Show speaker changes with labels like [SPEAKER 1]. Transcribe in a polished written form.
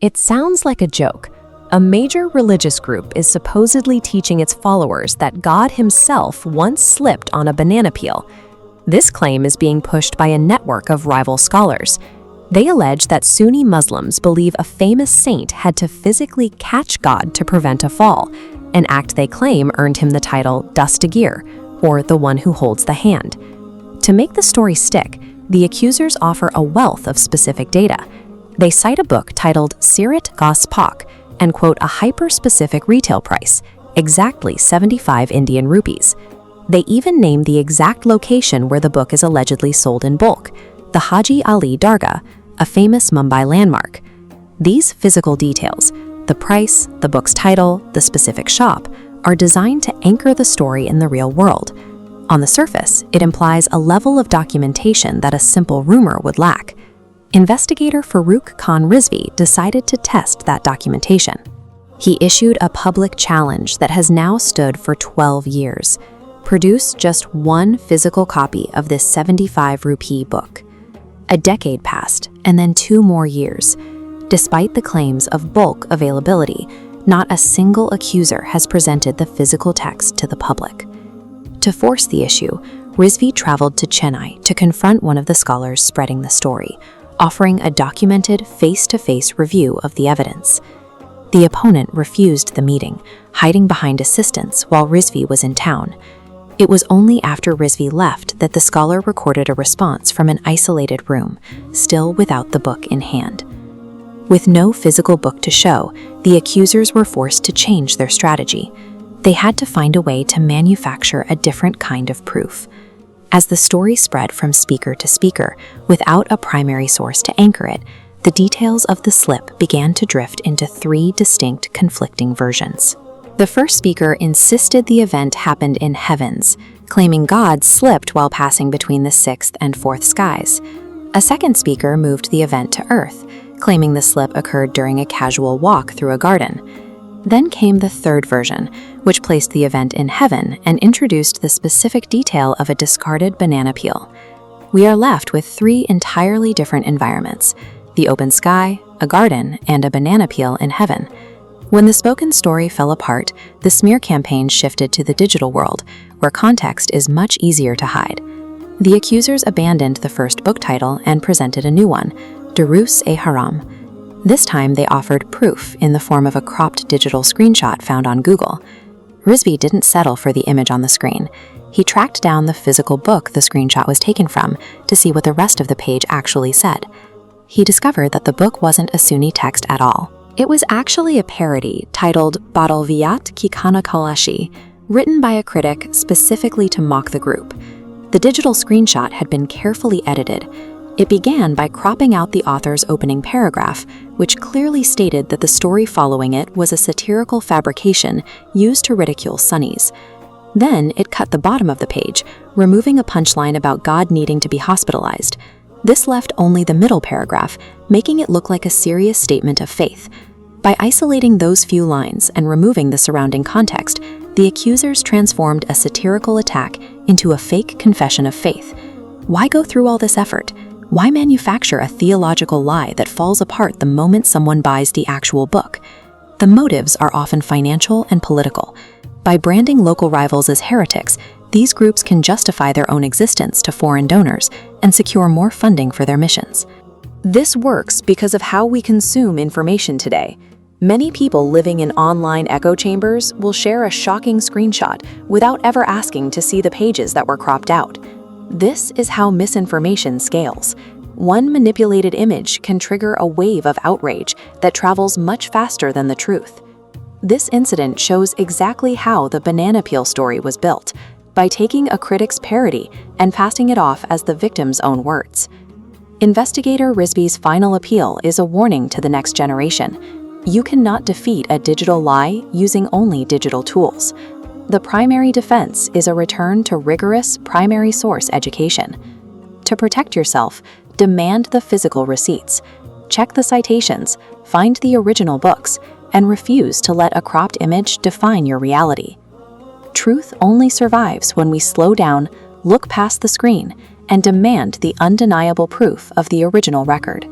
[SPEAKER 1] It sounds like a joke. A major religious group is supposedly teaching its followers that God himself once slipped on a banana peel. This claim is being pushed by a network of rival scholars. They allege that Sunni Muslims believe a famous saint had to physically catch God to prevent a fall, an act they claim earned him the title Dastagir, or the one who holds the hand. To make the story stick, the accusers offer a wealth of specific data. They cite a book titled Sirat-e-Ghaus Pak and quote a hyper-specific retail price, exactly 75 Indian rupees. They even name the exact location where the book is allegedly sold in bulk, the Haji Ali Dargah, a famous Mumbai landmark. These physical details, the price, the book's title, the specific shop, are designed to anchor the story in the real world. On the surface, it implies a level of documentation that a simple rumor would lack. Investigator Farooq Rizvi decided to test that documentation. He issued a public challenge that has now stood for 12 years. Produce just one physical copy of this 75 rupee book. A decade passed, and then 2 more years. Despite the claims of bulk availability, not a single accuser has presented the physical text to the public. To force the issue, Rizvi traveled to Chennai to confront one of the scholars spreading the story, offering a documented face-to-face review of the evidence. The opponent refused the meeting, hiding behind assistants while Rizvi was in town. It was only after Rizvi left that the scholar recorded a response from an isolated room, still without the book in hand. With no physical book to show, the accusers were forced to change their strategy. They had to find a way to manufacture a different kind of proof. As the story spread from speaker to speaker, without a primary source to anchor it, the details of the slip began to drift into 3 distinct conflicting versions. The first speaker insisted the event happened in heavens, claiming God slipped while passing between the 6th and 4th skies. A second speaker moved the event to earth, claiming the slip occurred during a casual walk through a garden. Then came the third version, which placed the event in heaven and introduced the specific detail of a discarded banana peel. We are left with 3 entirely different environments: the open sky, a garden, and a banana peel in heaven. When the spoken story fell apart, the smear campaign shifted to the digital world, where context is much easier to hide. The accusers abandoned the first book title and presented a new one, Ghaus-e-Azam. This time they offered proof in the form of a cropped digital screenshot found on Google. Rizvi didn't settle for the image on the screen. He tracked down the physical book the screenshot was taken from to see what the rest of the page actually said. He discovered that the book wasn't a Sunni text at all. It was actually a parody titled Badalviyat Ki Khana Kalashi, written by a critic specifically to mock the group. The digital screenshot had been carefully edited. It began by cropping out the author's opening paragraph, which clearly stated that the story following it was a satirical fabrication used to ridicule Sunnis. Then it cut the bottom of the page, removing a punchline about God needing to be hospitalized. This left only the middle paragraph, making it look like a serious statement of faith. By isolating those few lines and removing the surrounding context, the accusers transformed a satirical attack into a fake confession of faith. Why go through all this effort? Why manufacture a theological lie that falls apart the moment someone buys the actual book? The motives are often financial and political. By branding local rivals as heretics, these groups can justify their own existence to foreign donors and secure more funding for their missions. This works because of how we consume information today. Many people living in online echo chambers will share a shocking screenshot without ever asking to see the pages that were cropped out. This is how misinformation scales. One manipulated image can trigger a wave of outrage that travels much faster than the truth. This incident shows exactly how the banana peel story was built, by taking a critic's parody and passing it off as the victim's own words. Investigator Rizvi's final appeal is a warning to the next generation. You cannot defeat a digital lie using only digital tools. The primary defense is a return to rigorous primary source education. To protect yourself, demand the physical receipts, check the citations, find the original books, and refuse to let a cropped image define your reality. Truth only survives when we slow down, look past the screen, and demand the undeniable proof of the original record.